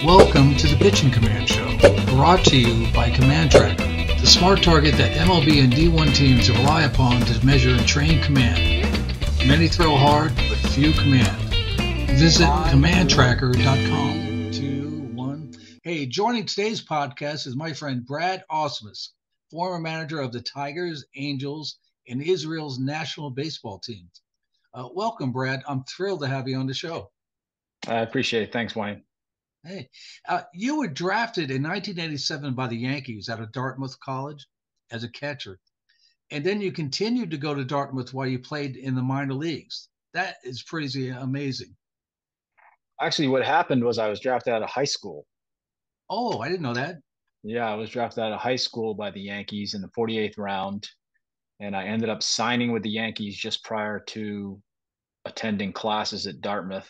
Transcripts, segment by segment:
Welcome to the Pitching Command Show, brought to you by Command Trakker, the smart target that MLB and D1 teams rely upon to measure and train command. Many throw hard, but few command. Visit commandtrakker.com. 2, 1. Hey, joining today's podcast is my friend Brad Ausmus, former manager of the Tigers, Angels, and Israel's national baseball teams. Welcome, Brad. I'm thrilled to have you on the show. I appreciate it. Thanks, Wayne. Hey, you were drafted in 1987 by the Yankees out of Dartmouth College as a catcher, and then you continued to go to Dartmouth while you played in the minor leagues. That is pretty amazing. Actually, what happened was I was drafted out of high school. Oh, I didn't know that. Yeah, I was drafted out of high school by the Yankees in the 48th round, and I ended up signing with the Yankees just prior to attending classes at Dartmouth.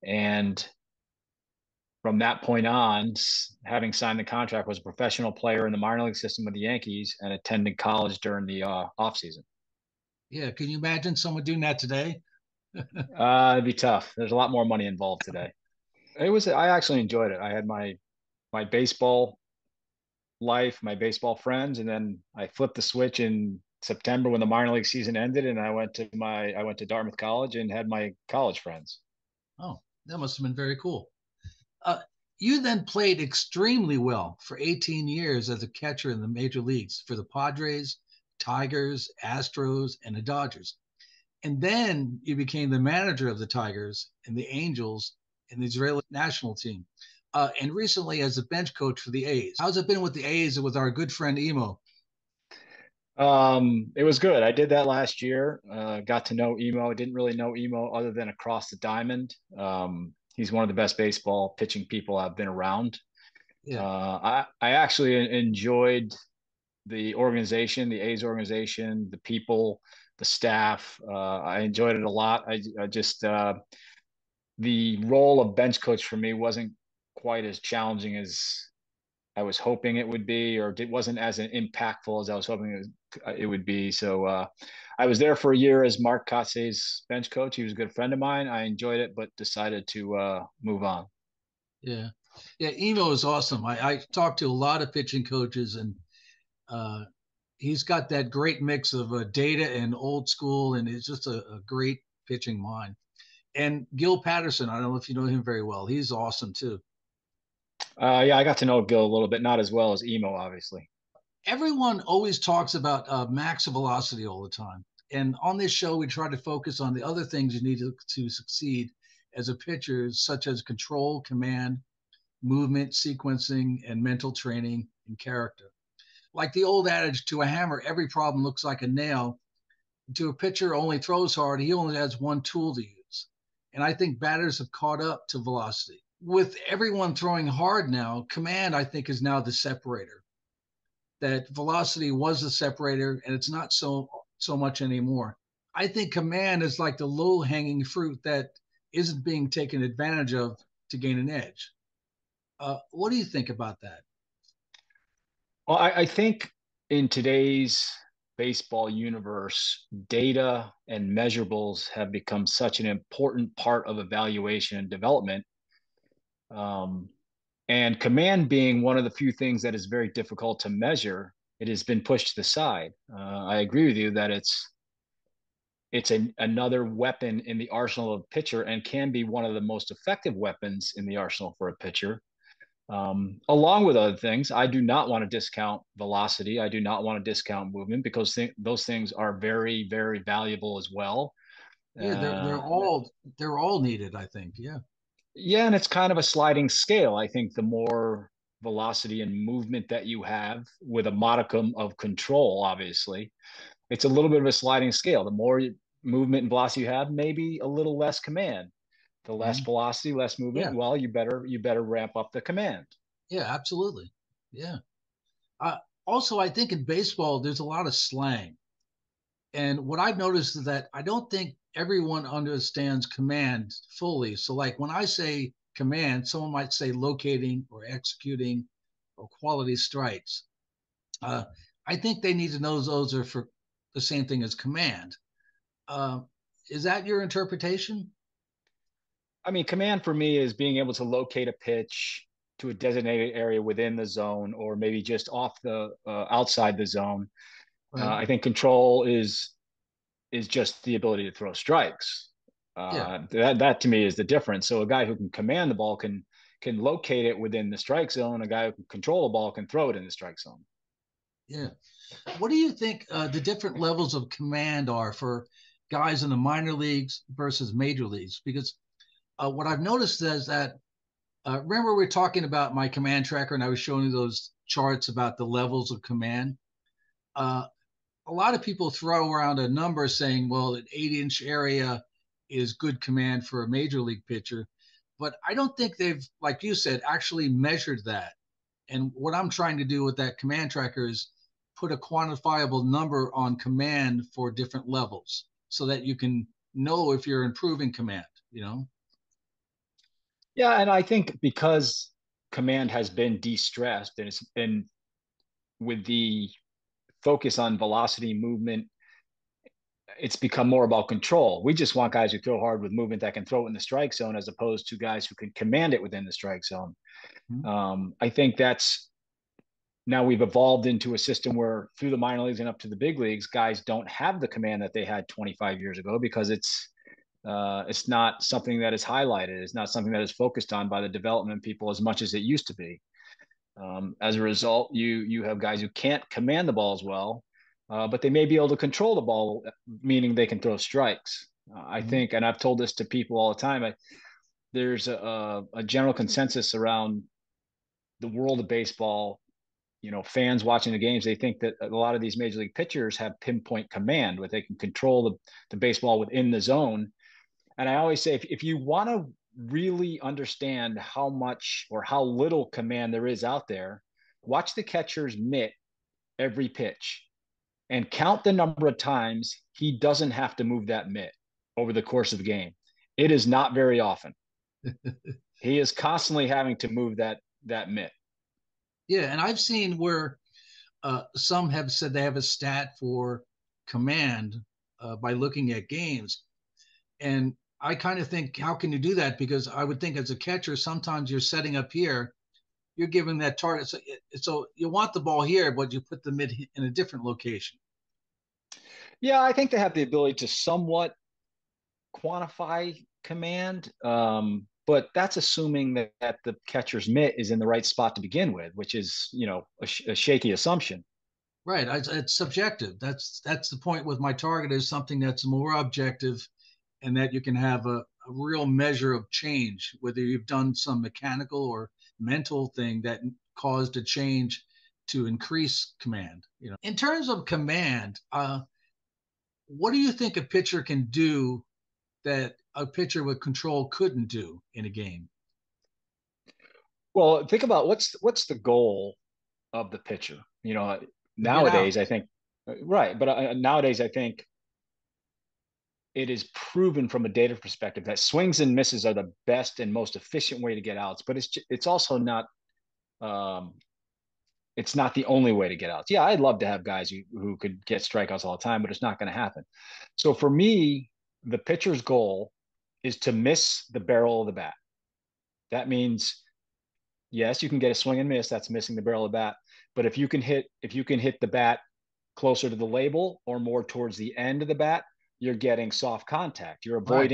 And from that point on, having signed the contract, was a professional player in the minor league system with the Yankees and attending college during the off season. Yeah, can you imagine someone doing that today? It'd be tough. There's a lot more money involved today. I actually enjoyed it. I had my baseball life, my baseball friends, and then I flipped the switch in September when the minor league season ended, and I went to Dartmouth College and had my college friends. Oh, that must have been very cool. Uh, you then played extremely well for 18 years as a catcher in the major leagues for the Padres, Tigers, Astros, and the Dodgers. And then you became the manager of the Tigers and the Angels and the Israeli national team. And recently as a bench coach for the A's. How's it been with the A's and with our good friend Emo? It was good. I did that last year. Got to know Emo. Didn't really know Emo other than across the diamond. He's one of the best baseball pitching people I've been around. Yeah. I actually enjoyed the organization, the A's organization, the people, the staff. I enjoyed it a lot. I just the role of bench coach for me wasn't quite as challenging as I was hoping it would be, or it wasn't as impactful as I was hoping it would be. So I was there for a year as Mark Kotze's bench coach. He was a good friend of mine. I enjoyed it, but decided to move on. Yeah. Yeah. Emo is awesome. I talked to a lot of pitching coaches, and uh, he's got that great mix of data and old school, and it's just a great pitching mind. And Gil Patterson, I don't know if you know him very well. He's awesome too. Yeah, I got to know Gil a little bit, not as well as Emo, obviously. Everyone always talks about max velocity all the time. And on this show, we try to focus on the other things you need to succeed as a pitcher, such as control, command, movement, sequencing, and mental training and character. Like the old adage, to a hammer, every problem looks like a nail. To a pitcher who only throws hard, he only has one tool to use. And I think batters have caught up to velocity. With everyone throwing hard now, command, I think, is now the separator. That velocity was the separator, and it's not so much anymore. I think command is like the low hanging fruit that isn't being taken advantage of to gain an edge. What do you think about that? Well, I think in today's baseball universe, data and measurables have become such an important part of evaluation and development. Um, and command being one of the few things that is very difficult to measure, it has been pushed to the side. I agree with you that another weapon in the arsenal of a pitcher and can be one of the most effective weapons in the arsenal for a pitcher. Along with other things, I do not want to discount velocity. I do not want to discount movement because those things are very, very valuable as well. Yeah, Uh, they're all needed, I think. Yeah. yeah, and it's kind of a sliding scale. I think the more velocity and movement that you have with a modicum of control, obviously, it's a little bit of a sliding scale. The more movement and velocity you have, maybe a little less command. The less Mhm. velocity, less movement. Yeah. Well, you better ramp up the command. Yeah, absolutely. Yeah. Uh, Also, I think in baseball, there's a lot of slang. And what I've noticed is that I don't think everyone understands command fully. So, like when I say command, someone might say locating or executing or quality strikes. Uh, I think they need to know those are for the same thing as command. Uh, is that your interpretation? I mean, command for me is being able to locate a pitch to a designated area within the zone, or maybe just off the outside the zone. Right? I think control is just the ability to throw strikes. Yeah, That to me is the difference. So a guy who can command the ball can locate it within the strike zone. A guy who can control the ball can throw it in the strike zone. yeah. What do you think the different levels of command are for guys in the minor leagues versus major leagues? Because what I've noticed is that remember we were talking about my command tracker, and I was showing you those charts about the levels of command. Uh, a lot of people throw around a number saying, well, an 8-inch area is good command for a major league pitcher. But I don't think they've, like you said, actually measured that. And what I'm trying to do with that command tracker is put a quantifiable number on command for different levels so that you can know if you're improving command, you know? Yeah, and I think because command has been de-stressed and it's been with the focus on velocity movement, it's become more about control. We just want guys who throw hard with movement that can throw it in the strike zone, as opposed to guys who can command it within the strike zone. Mm-hmm. I think that's now we've evolved into a system where through the minor leagues and up to the big leagues, guys don't have the command that they had 25 years ago because it's not something that is highlighted. It's not something that is focused on by the development people as much as it used to be. As a result, you have guys who can't command the ball as well, but they may be able to control the ball, meaning they can throw strikes. I Mm-hmm. think, and I've told this to people all the time, there's a general consensus around the world of baseball. You know, fans watching the games, they think that a lot of these major league pitchers have pinpoint command, where they can control the baseball within the zone. And I always say, if you want to really understand how much or how little command there is out there, watch the catcher's mitt every pitch and count the number of times he doesn't have to move that mitt over the course of the game. It is not very often. He is constantly having to move that mitt. Yeah, and I've seen where some have said they have a stat for command by looking at games. And I kind of think, how can you do that? Because I would think as a catcher, sometimes you're setting up here, you're giving that target. So you want the ball here, but you put the mid in a different location. Yeah, I think they have the ability to somewhat quantify command, but that's assuming that the catcher's mitt is in the right spot to begin with, which is, you know, a shaky assumption. Right. It's subjective. That's the point with my target is something that's more objective and that you can have a real measure of change, whether you've done some mechanical or mental thing that caused a change to increase command. You know, in terms of command, what do you think a pitcher can do that a pitcher with control couldn't do in a game? Well, think about what's the goal of the pitcher. You know, To get nowadays out. I think right, but nowadays I think it is proven from a data perspective that swings and misses are the best and most efficient way to get outs. But it's also not um, it's not the only way to get outs. Yeah, I'd love to have guys who could get strikeouts all the time, but it's not going to happen. So for me, the pitcher's goal is to miss the barrel of the bat. That means yes, you can get a swing and miss. That's missing the barrel of the bat. But if you can hit the bat closer to the label or more towards the end of the bat, you're getting soft contact. Right.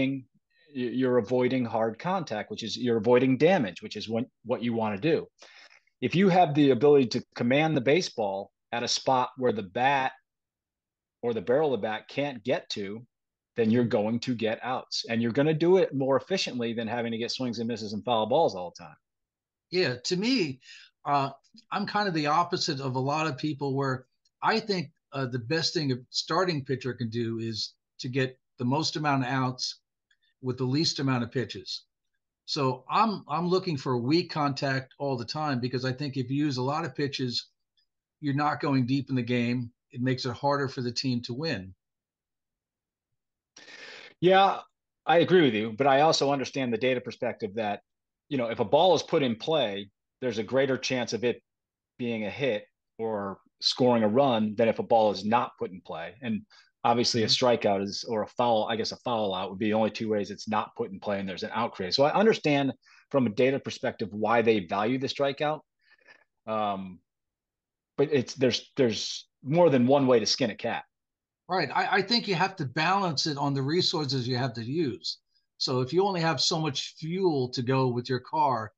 You're avoiding hard contact, which is you're avoiding damage, which is what you want to do. If you have the ability to command the baseball at a spot where the bat or the barrel of the bat can't get to, then you're Mhm. going to get outs. And you're going to do it more efficiently than having to get swings and misses and foul balls all the time. Yeah, to me, uh, I'm kind of the opposite of a lot of people where I think the best thing a starting pitcher can do is to get the most amount of outs with the least amount of pitches. So I'm looking for weak contact all the time because I think if you use a lot of pitches, you're not going deep in the game. It makes it harder for the team to win. Yeah, I agree with you, but I also understand the data perspective that, you know, if a ball is put in play, there's a greater chance of it being a hit or scoring a run than if a ball is not put in play. And Obviously, a Mhm. strikeout is, or a foul, I guess a foul out would be the only two ways it's not put in play and there's an out created. So I understand from a data perspective why they value the strikeout. Um, but there's more than one way to skin a cat. Right. I think you have to balance it on the resources you have to use. So if you only have so much fuel to go with your car,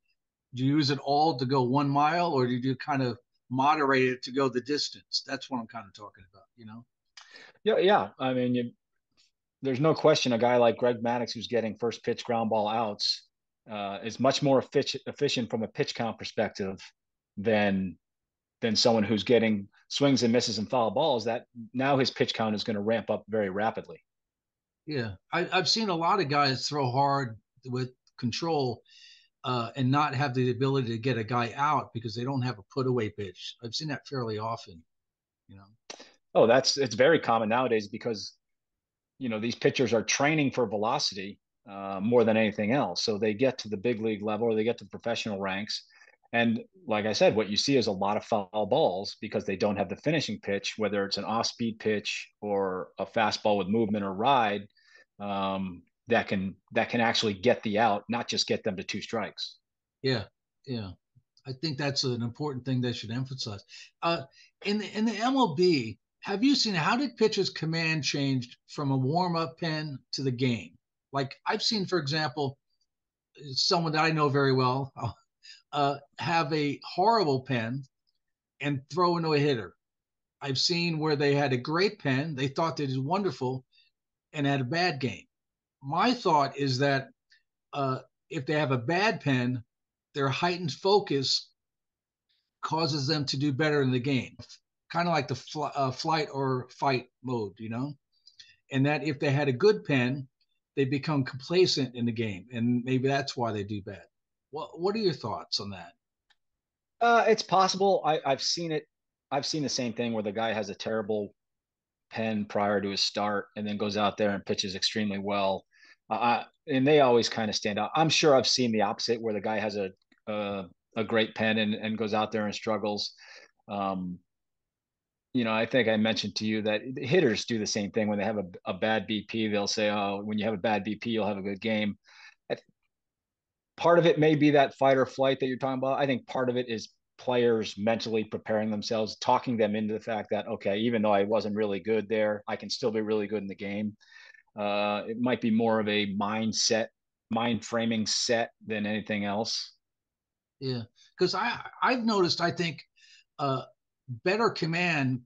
do you use it all to go 1 mile, or do you kind of moderate it to go the distance? That's what I'm kind of talking about, you know? Yeah, yeah. I mean, there's no question a guy like Greg Maddux, who's getting first pitch ground ball outs, is much more efficient from a pitch count perspective than someone who's getting swings and misses and foul balls. That now his pitch count is going to ramp up very rapidly. Yeah. I've seen a lot of guys throw hard with control and not have the ability to get a guy out because they don't have a put away pitch. I've seen that fairly often, you know? Oh, it's very common nowadays because these pitchers are training for velocity more than anything else. So they get to the big league level or they get to the professional ranks. And like I said, what you see is a lot of foul balls because they don't have the finishing pitch, whether it's an off-speed pitch or a fastball with movement or ride, that can actually get the out, not just get them to two strikes. Yeah. Yeah. I think that's an important thing they should emphasize. Uh, in the MLB, have you seen how did pitchers' command changed from a warm up pen to the game? Like I've seen, for example, someone that I know very well have a horrible pen and throw into a hitter. I've seen where they had a great pen, they thought they did wonderful, and had a bad game. My thought is that uh, if they have a bad pen, their heightened focus causes them to do better in the game, kind of like the flight or fight mode, you know? And that if they had a good pen, they become complacent in the game, and maybe that's why they do bad. What are your thoughts on that? It's possible. I've seen it. I've seen the same thing where the guy has a terrible pen prior to his start and then goes out there and pitches extremely well. And they always kind of stand out. I'm sure I've seen the opposite where the guy has a, a great pen and goes out there and struggles. Um, I think I mentioned to you that hitters do the same thing when they have a bad BP. They'll say, "Oh, when you have a bad BP, you'll have a good game." Part of it may be that fight or flight that you're talking about. I think part of it is players mentally preparing themselves, talking them into the fact that, okay, even though I wasn't really good there, I can still be really good in the game. It might be more of a mind framing set than anything else. Yeah, because I've noticed I think uh, better command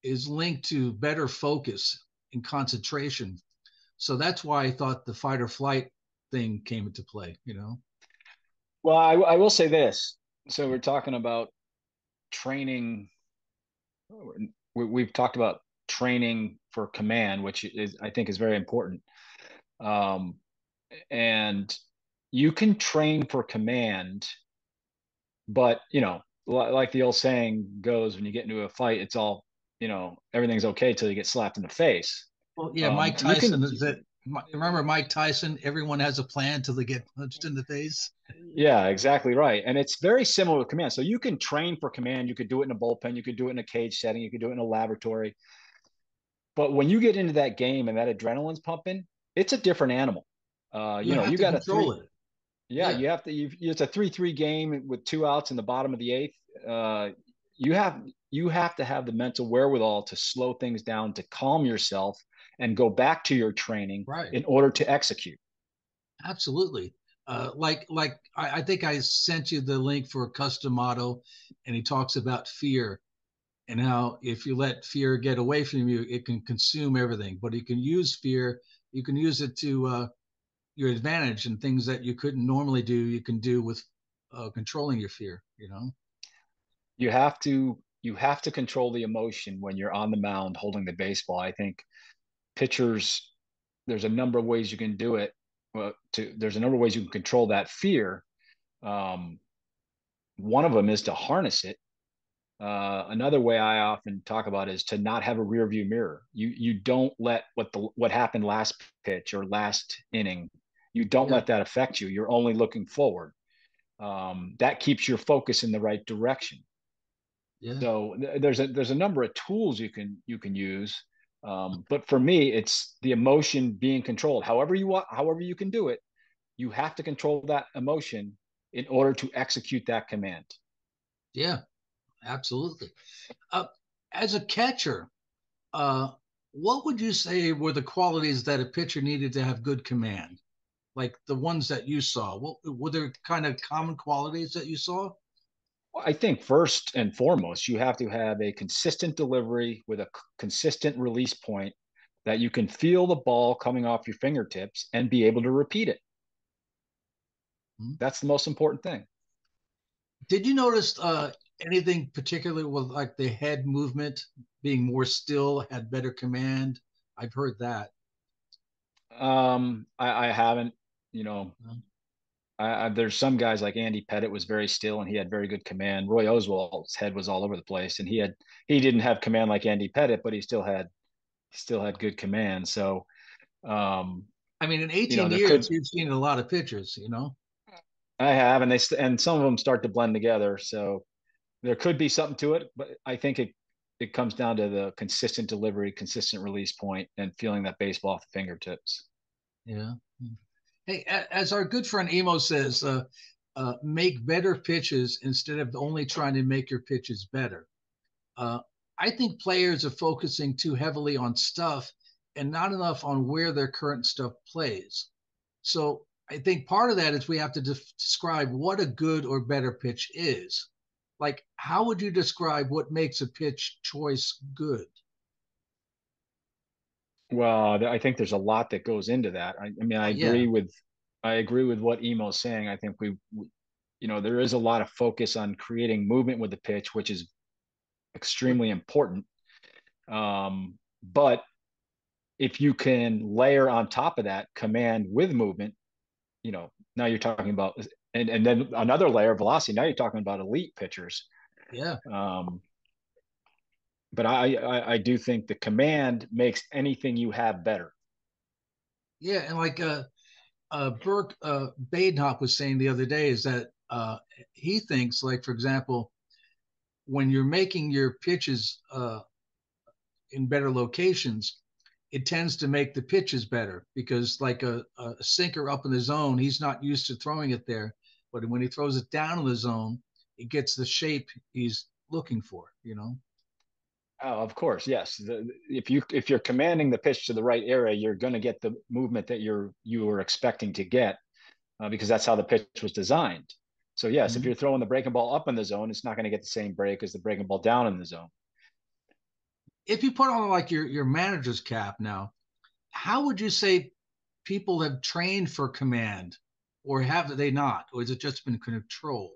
is linked to better focus and concentration. So that's why I thought the fight or flight thing came into play, you know? Well, I will say this. So we're talking about training. We've talked about training for command, which is I think is very important. Um, and you can train for command, but like the old saying goes, when you get into a fight, it's all everything's okay till you get slapped in the face. Well, yeah, Mike You can, Tyson is that. Remember Mike Tyson? Everyone has a plan till they get punched in the face. yeah, exactly right. And it's very similar to command. So you can train for command. You could do it in a bullpen. You could do it in a cage setting. You could do it in a laboratory. But when you get into that game and that adrenaline's pumping, it's a different animal. You have You to got a control three. it. Yeah, Yeah, you have to. It's a 3-3 game with two outs in the bottom of the eighth. Uh, you have you have to have the mental wherewithal to slow things down, to calm yourself, and go back to your training right. in order to execute. Absolutely. Like I think I sent you the link for a custom motto, and he talks about fear and how if you let fear get away from you, it can consume everything. But you can use fear, you can use it to your advantage, and things that you couldn't normally do, you can do with controlling your fear. You know? You have to control the emotion when you're on the mound holding the baseball. I think pitchers, there's a number of ways you can do it. There's a number of ways you can control that fear. Um, One of them is to harness it. Another way I often talk about is to not have a rear view mirror. You don't let what happened last pitch or last inning. You don't Yeah, let that affect you. You're only looking forward. That keeps your focus in the right direction. yeah, So there's a number of tools you can use. But for me, it's the emotion being controlled. However you want, however you can do it, you have to control that emotion in order to execute that command. Yeah, absolutely. Uh, as a catcher, uh, what would you say were the qualities that a pitcher needed to have good command? Like the ones that you saw, what were there kind of common qualities that you saw? I think first and foremost, you have to have a consistent delivery with a consistent release point that you can feel the ball coming off your fingertips and be able to repeat it. Hmm. That's the most important thing. Did you notice anything particular with like the head movement being more still, had better command? I've heard that. I haven't, you know, No? there's some guys like Andy Pettit was very still and he had very good command. Roy Oswald's head was all over the place and he didn't have command like Andy Pettit, but he still had good command. So, um, I mean, in 18 there years, could you've seen a lot of pitchers, you know? I have, and some of them start to blend together. So there could be something to it, but I think it comes down to the consistent delivery, consistent release point, and feeling that baseball off the fingertips. Yeah. Hey, as our good friend Emo says, make better pitches instead of only trying to make your pitches better. Uh, I think players are focusing too heavily on stuff and not enough on where their current stuff plays. So I think part of that is we have to describe what a good or better pitch is. Like, how would you describe what makes a pitch choice good? Well, I think there's a lot that goes into that. I mean, Oh, yeah. I agree with what Emo's saying. I think there is a lot of focus on creating movement with the pitch, which is extremely important. But if you can layer on top of that command with movement, now you're talking about, and then another layer of velocity. Now you're talking about elite pitchers. Yeah. Um, but I do think the command makes anything you have better. Yeah. And like Burke Badenhop was saying the other day is that he thinks, like, for example, when you're making your pitches in better locations, it tends to make the pitches better because, like a sinker up in the zone, he's not used to throwing it there. But when he throws it down in the zone, it gets the shape he's looking for, you know? Oh, of course, yes. If you're commanding the pitch to the right area, you're going to get the movement that you were expecting to get because that's how the pitch was designed. So yes, if Mm-hmm. you're throwing the breaking ball up in the zone, it's not going to get the same break as the breaking ball down in the zone. If you put on like your manager's cap now, how would you say people have trained for command, or have they not, or has it just been control?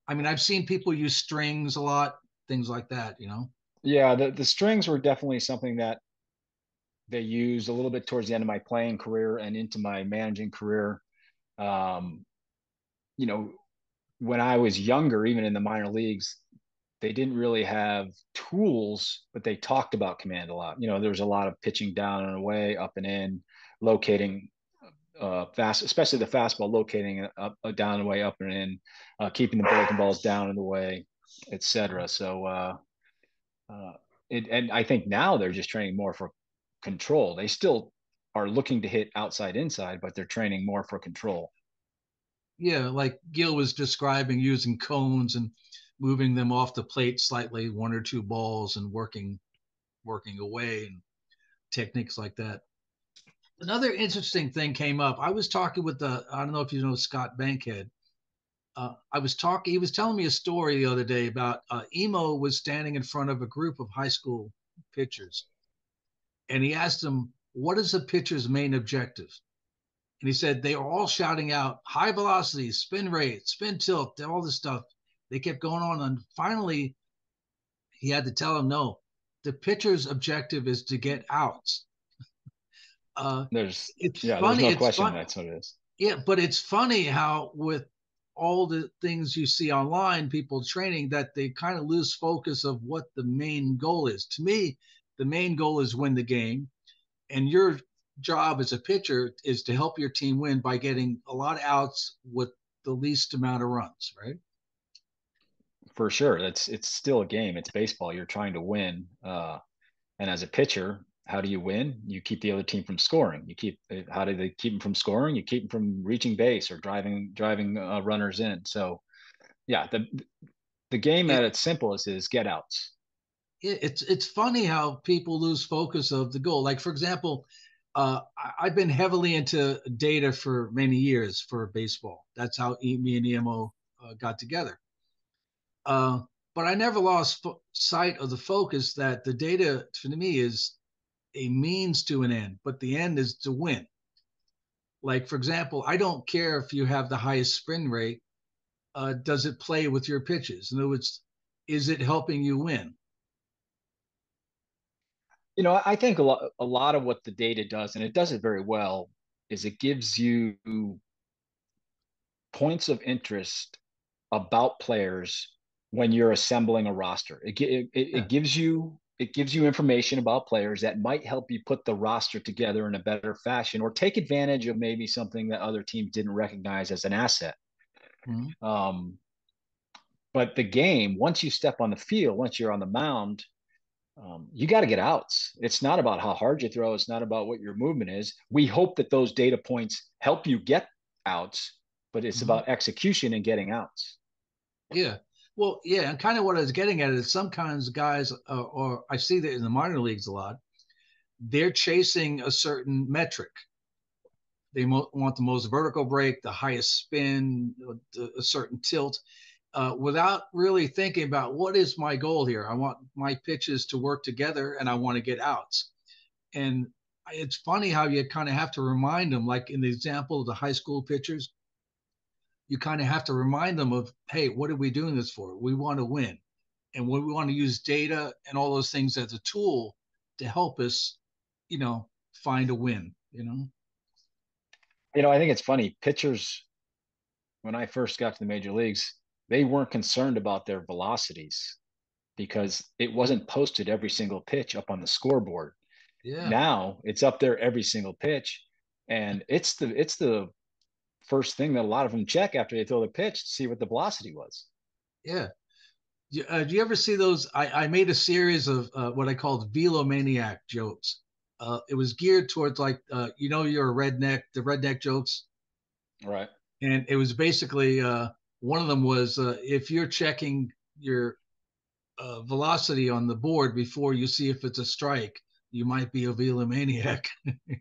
I mean, I've seen people use strings a lot, things like that, you know? Yeah, the strings were definitely something that they used a little bit towards the end of my playing career and into my managing career. Um, you know, when I was younger, even in the minor leagues, they didn't really have tools, but they talked about command a lot. There's a lot of pitching down and away, up and in, locating fast, especially the fastball, locating up, down and away, up and in, keeping the breaking balls down and away, etc. So, uh, and I think now they're just training more for control. They still are looking to hit outside inside, but they're training more for control. Yeah, like Gil was describing using cones and moving them off the plate slightly, one or two balls, and working away and techniques like that. Another interesting thing came up. I was talking with the I don't know if you know Scott Bankhead. I was talking. He was telling me a story the other day about Emo was standing in front of a group of high school pitchers, and he asked them, "What is a pitcher's main objective?" And he said they are all shouting out high velocity, spin rate, spin tilt, all this stuff. They kept going on, and finally he had to tell them, "No, the pitcher's objective is to get outs." Uh, There's it's yeah, there's funny. no It's question fun. that's what it is. Yeah, but it's funny how with all the things you see online, people training that they kind of lose focus of what the main goal is. To me, the main goal is win the game, and your job as a pitcher is to help your team win by getting a lot of outs with the least amount of runs, right? For sure. It's still a game. It's baseball. You're trying to win. And as a pitcher, how do you win? You keep the other team from scoring. How do they keep them from scoring? You keep them from reaching base or driving runners in. So yeah, the game It, at its simplest is get outs. it's funny how people lose focus of the goal. Like for example, I've been heavily into data for many years for baseball. That's how me and EMO got together. Uh, but I never lost sight of the focus that the data to me is a means to an end, but the end is to win. Like for example, I don't care if you have the highest spin rate. Does it play with your pitches? In other words, is it helping you win? I think a lot of what the data does, and it does it very well, is it gives you points of interest about players when you're assembling a roster. Yeah. It gives you information about players that might help you put the roster together in a better fashion or take advantage of maybe something that other teams didn't recognize as an asset. Mhm. Um, but the game, once you step on the field, once you're on the mound, you got to get outs. It's not about how hard you throw. It's not about what your movement is. We hope that those data points help you get outs, but it's Mhm. about execution and getting outs. Yeah. Well, yeah, and kind of what I was getting at is sometimes guys, or I see that in the minor leagues a lot, they're chasing a certain metric. They want the most vertical break, the highest spin, a certain tilt, without really thinking about what is my goal here. I want my pitches to work together, and I want to get outs. And it's funny how you kind of have to remind them, like in the example of the high school pitchers, you kind of have to remind them of, hey, what are we doing this for? We want to win. And we want to use data and all those things as a tool to help us, find a win. I think it's funny. Pitchers, when I first got to the major leagues, they weren't concerned about their velocities because it wasn't posted every single pitch up on the scoreboard. Yeah. Now it's up there every single pitch, and it's the first thing that a lot of them check after they throw the pitch to see what the velocity was. Yeah. Do you ever see those? I made a series of what I called velomaniac jokes. It was geared towards like, you're a redneck, the redneck jokes. Right. And it was basically one of them was if you're checking your velocity on the board before you see if it's a strike, you might be a velomaniac. Yeah.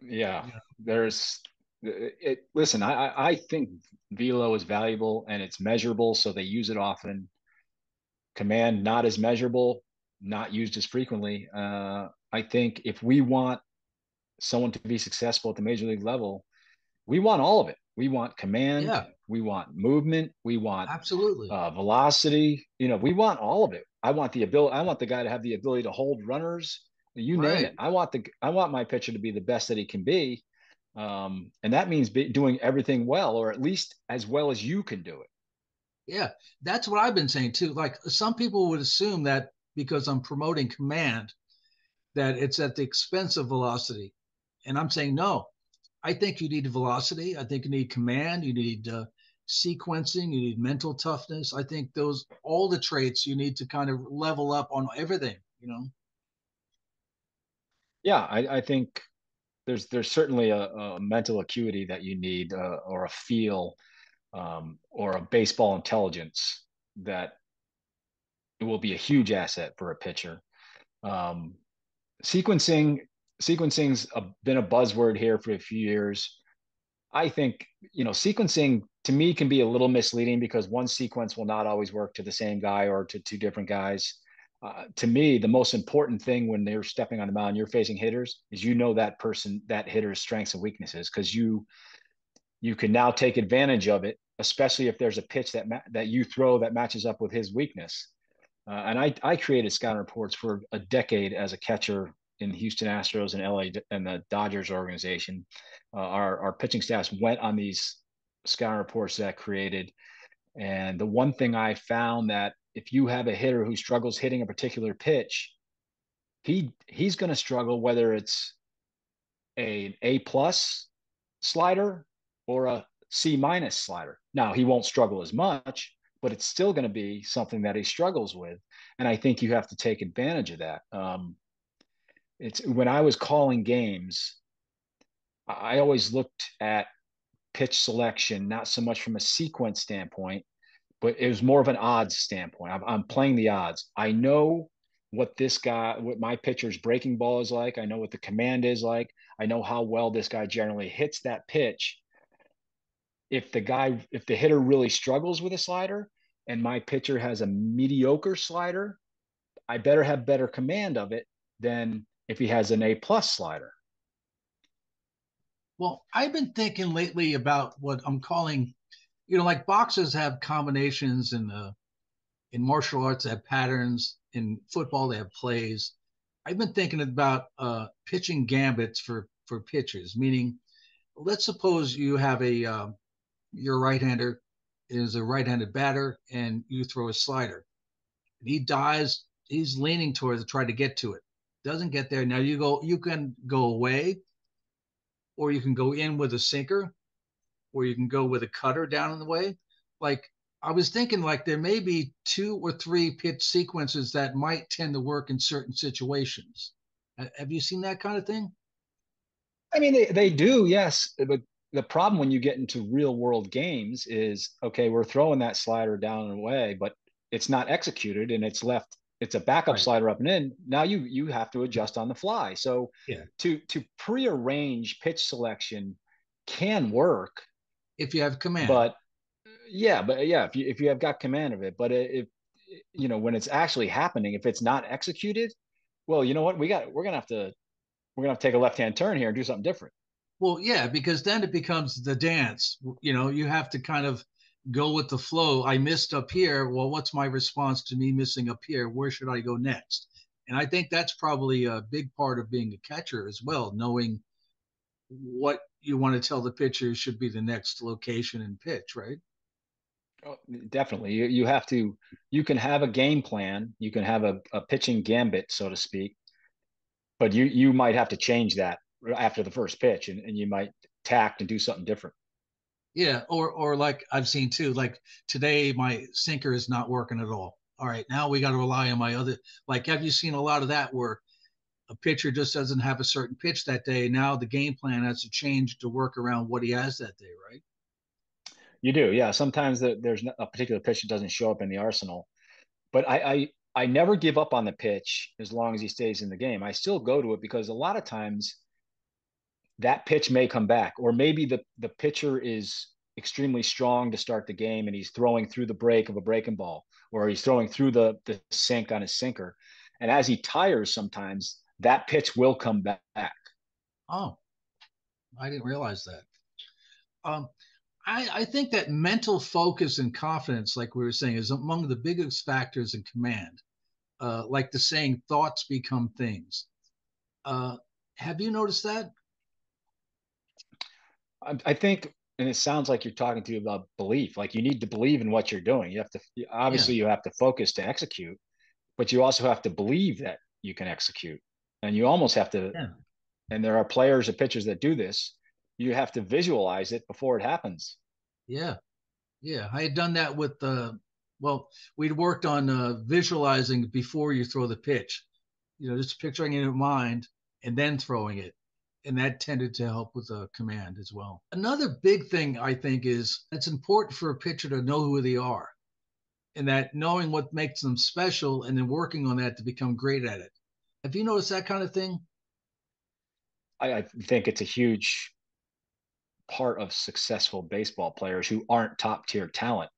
Yeah. There's it. Listen, I think velo is valuable and it's measurable, so they use it often. Command not as measurable, not used as frequently. I think if we want someone to be successful at the major league level, we want all of it. We want command, Yeah, we want movement, we want absolutely. velocity. We want all of it. I want the ability. I want the guy to have the ability to hold runners. You name Right. it. I want my pitcher to be the best that he can be, and that means doing everything well, or at least as well as you can do it. Yeah, that's what I've been saying too. Like some people would assume that because I'm promoting command, that it's at the expense of velocity. And I'm saying, no, I think you need velocity. I think you need command. You need sequencing. You need mental toughness. I think those, all the traits you need to kind of level up on everything. Yeah, I think there's certainly a mental acuity that you need, or a feel, or a baseball intelligence that it will be a huge asset for a pitcher. Um, sequencing been a buzzword here for a few years. I think sequencing to me can be a little misleading because one sequence will not always work to the same guy or to two different guys. To me, the most important thing when they're stepping on the mound, you're facing hitters, is that hitter's strengths and weaknesses, because you can now take advantage of it, especially if there's a pitch that you throw that matches up with his weakness. And I created scouting reports for a decade as a catcher in the Houston Astros and LA and the Dodgers organization. Our pitching staffs went on these scouting reports that I created. And the one thing I found, that if you have a hitter who struggles hitting a particular pitch, he's going to struggle whether it's an A plus slider or a C minus slider. Now he won't struggle as much, but it's still going to be something that he struggles with, and I think you have to take advantage of that. it's when I was calling games, I always looked at pitch selection, not so much from a sequence standpoint, but it was more of an odds standpoint. I'm playing the odds. I know what my pitcher's breaking ball is like. I know what the command is like. I know how well this guy generally hits that pitch. If the hitter really struggles with a slider and my pitcher has a mediocre slider, I better have better command of it than if he has an A+ slider. Well, I've been thinking lately about what I'm calling, like boxers have combinations, and in martial arts they have patterns, in football they have plays. I've been thinking about pitching gambits for pitchers, meaning let's suppose you have your right-hander is a right-handed batter and you throw a slider. And he dives, he's leaning towards to try to get to it. Doesn't get there. Now you can go away, or you can go in with a sinker, or you can go with a cutter down in the way. Like I was thinking, like there may be two or three pitch sequences that might tend to work in certain situations. Have you seen that kind of thing? I mean, they do, yes. But the problem when you get into real world games is okay, we're throwing that slider down and away, but it's not executed and it's left, it's a backup Right. slider up and in. Now you have to adjust on the fly. So Yeah. to prearrange pitch selection can work, If you have command. but yeah, if you have got command of it, but if when it's actually happening, if it's not executed, well, you know what, we're gonna have to take a left hand turn here and do something different. Well, yeah, because then it becomes the dance. You have to kind of go with the flow. I missed up here. Well, what's my response to me missing up here? Where should I go next? And I think that's probably a big part of being a catcher as well, knowing what you want to tell the pitcher should be the next location and pitch, right? Oh, definitely, you have to. You can have a game plan. You can have a pitching gambit, so to speak, but you might have to change that after the first pitch, and you might tact and do something different. Yeah, or like I've seen too, like today my sinker is not working at all. All right, now we got to rely on my other. Like, have you seen a lot of that where a pitcher just doesn't have a certain pitch that day? Now the game plan has to change to work around what he has that day, right? You do, yeah. Sometimes there's a particular pitch that doesn't show up in the arsenal, but I never give up on the pitch as long as he stays in the game. I still go to it because a lot of times that pitch may come back, or maybe the pitcher is extremely strong to start the game and he's throwing through the break of a breaking ball, or he's throwing through the sink on his sinker. And as he tires, sometimes that pitch will come back. Oh, I didn't realize that. Um, I think that mental focus and confidence, like we were saying, is among the biggest factors in command. Like the saying, thoughts become things. Uh, have you noticed that? I think, and it sounds like you're talking to about belief. Like you need to believe in what you're doing. You have to, Yeah, obviously, you have to focus to execute, but you also have to believe that you can execute. And you almost have to, yeah, and there are players or pitchers that do this. You have to visualize it before it happens. yeah, yeah. I had done that with well, we'd worked on visualizing before you throw the pitch. Just picturing it in your mind and then throwing it. And that tended to help with the command as well. Another big thing I think is it's important for a pitcher to know who they are, and that knowing what makes them special and then working on that to become great at it. Have you noticed that kind of thing? I think it's a huge part of successful baseball players who aren't top tier talent.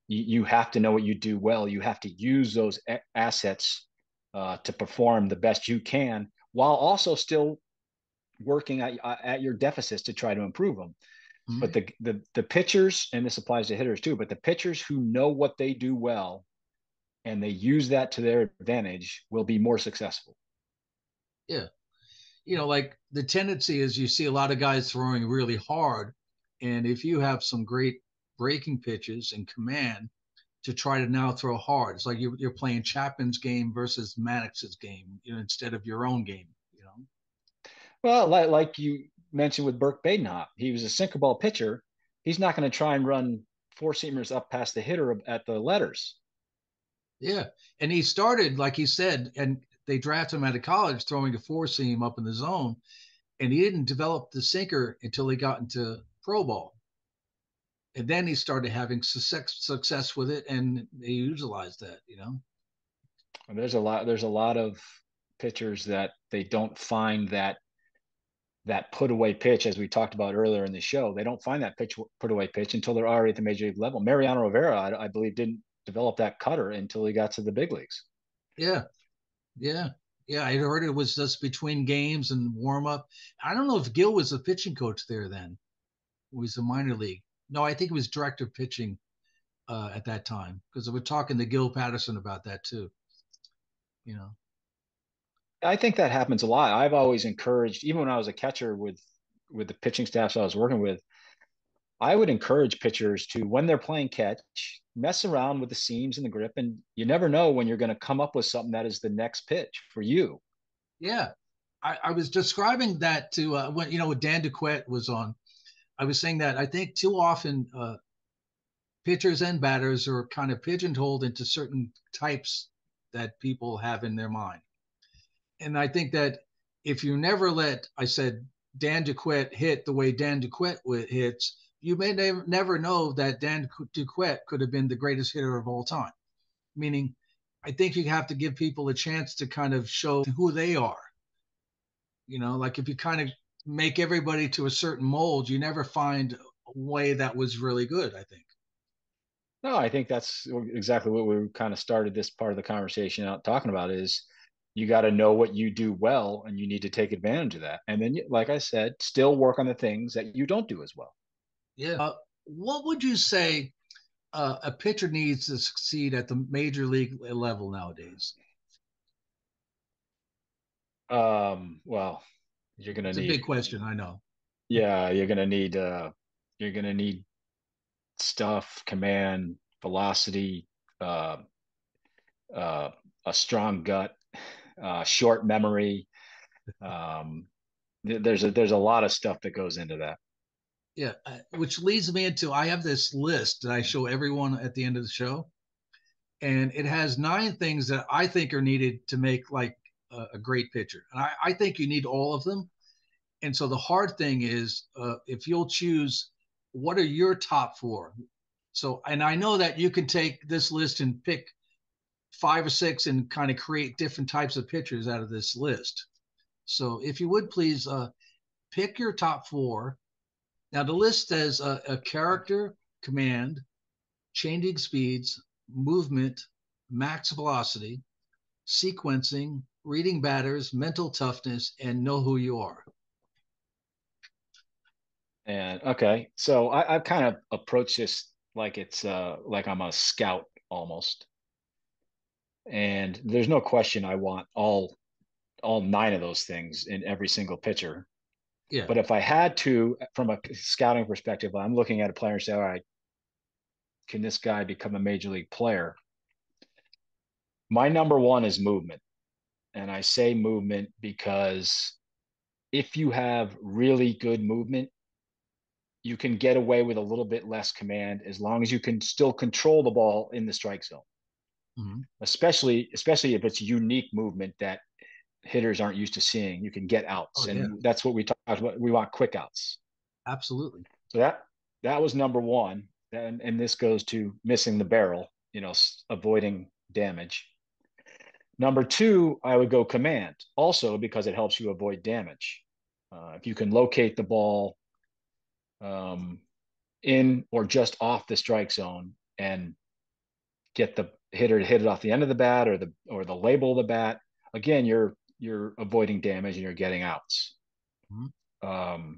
You have to know what you do well. You have to use those assets to perform the best you can, while also still working at your deficits to try to improve them. But Mm-hmm. the pitchers, and this applies to hitters too, but the pitchers who know what they do well and they use that to their advantage will be more successful. Yeah. Like the tendency is you see a lot of guys throwing really hard. And if you have some great breaking pitches and command to try to now throw hard, it's like you're playing Chapman's game versus Maddox's game, instead of your own game. Well, like you mentioned with Burke Badenhop, he was a sinker ball pitcher. He's not going to try and run four seamers up past the hitter at the letters. Yeah. And he started, like he said, and they drafted him out of college throwing a four seam up in the zone, and he didn't develop the sinker until he got into pro ball. And then he started having success with it, and they utilized that, you know. And there's a lot of pitchers that they don't find that put away pitch, as we talked about earlier in the show. They don't find that put away pitch until they're already at the major league level. Mariano Rivera, I believe, didn't develop that cutter until he got to the big leagues. Yeah, yeah, yeah. I heard it was just between games and warm up. I don't know if Gil was the pitching coach there then. It was a minor league. No, I think it was director of pitching at that time, because we're talking to Gil Patterson about that too. You know. I think that happens a lot. I've always encouraged, even when I was a catcher with the pitching staffs I was working with, I would encourage pitchers to, when they're playing catch, mess around with the seams and the grip, and you never know when you're going to come up with something that is the next pitch for you. Yeah, I was describing that to when when Dan Duquette was on. I was saying that I think too often pitchers and batters are kind of pigeonholed into certain types that people have in their mind. And I think that if you never let, I said, Dan Duquette hit the way Dan Duquette hits, you may never know that Dan Duquette could have been the greatest hitter of all time. Meaning, I think you have to give people a chance to kind of show who they are. Like if you kind of make everybody to a certain mold, you never find a way that was really good, I think. No, I think that's exactly what we kind of started this part of the conversation out talking about is you got to know what you do well and you need to take advantage of that. And then, like I said, still work on the things that you don't do as well. Yeah. What would you say a pitcher needs to succeed at the major league level nowadays? Well, you're going to It's a need, big question, I know. yeah, you're going to need stuff, command, velocity, uh, uh, a strong gut, short memory. Um, there's a lot of stuff that goes into that. Yeah, which leads me into I have this list that I show everyone at the end of the show, and it has 9 things that I think are needed to make like a great pitcher. And I think you need all of them. And so the hard thing is if you'll choose what are your top 4. So, and I know that you can take this list and pick 5 or 6 and kind of create different types of pitchers out of this list. So, if you would please pick your top 4. Now, the list says a character, command, changing speeds, movement, max velocity, sequencing, reading batters, mental toughness, and know who you are. And okay, so I've kind of approached this like it's like I'm a scout almost. And there's no question I want all 9 of those things in every single pitcher. Yeah. But if I had to, from a scouting perspective, I'm looking at a player and say, all right, can this guy become a major league player? My number 1 is movement. And I say movement because if you have really good movement, you can get away with a little bit less command as long as you can still control the ball in the strike zone. Mm-hmm. Especially if it's unique movement that hitters aren't used to seeing. You can get outs, and that's what we talked about. We want quick outs. Absolutely. So that was number 1, and this goes to missing the barrel, avoiding damage. Number 2, I would go command, also because it helps you avoid damage. If you can locate the ball in or just off the strike zone and get the hitter to hit it off the end of the bat or the label of the bat, again, you're avoiding damage and you're getting outs. Mm-hmm.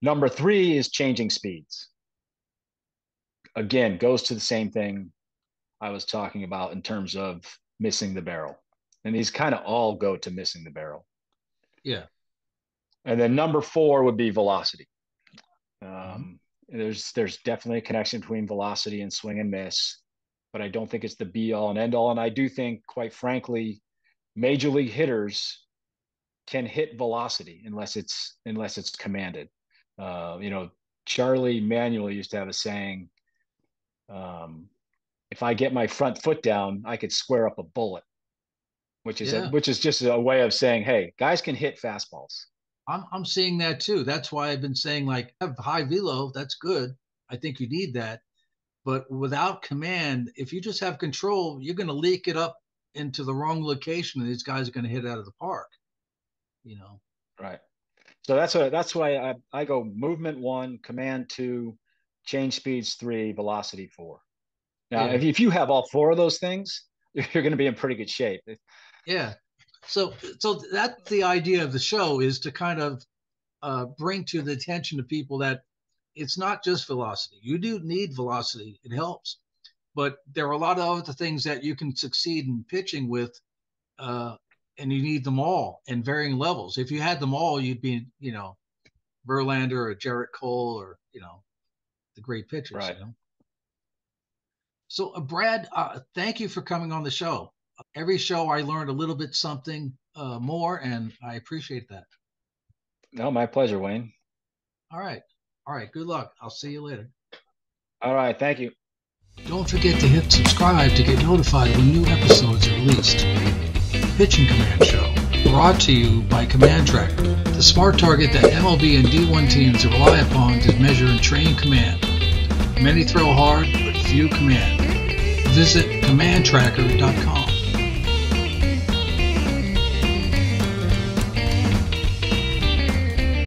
Number 3 is changing speeds. Again, goes to the same thing I was talking about in terms of missing the barrel. And these kind of all go to missing the barrel. Yeah. And then number 4 would be velocity. There's definitely a connection between velocity and swing and miss, but I don't think it's the be all and end all. And I do think, quite frankly, major league hitters can hit velocity unless it's commanded. Charlie Manuel used to have a saying, if I get my front foot down, I could square up a bullet. Yeah. which is just a way of saying, hey, guys can hit fastballs. I'm seeing that too. That's why I've been saying, like, have high velo, that's good. I think you need that. But without command, if you just have control, you're going to leak it up into the wrong location, and these guys are going to hit out of the park. You know. Right. So that's why I go movement 1, command 2, change speeds 3, velocity 4. Now, Yeah. if you have all 4 of those things, you're going to be in pretty good shape. Yeah. So that's the idea of the show, is to kind of bring to the attention of people that it's not just velocity. You do need velocity; it helps, but there are a lot of other things that you can succeed in pitching with, uh, and you need them all in varying levels. If you had them all, you'd be, Verlander or Jarrett Cole, or the great pitchers. Right. So, Brad, thank you for coming on the show. Every show I learned a little bit something more, and I appreciate that. No, my pleasure, Wayne. All right. All right. Good luck. I'll see you later. All right. Thank you. Don't forget to hit subscribe to get notified when new episodes are released. Pitching Command Show, brought to you by Command Trakker, the smart target that MLB and D1 teams rely upon to measure and train command. Many throw hard, but few command. Visit commandtrakker.com.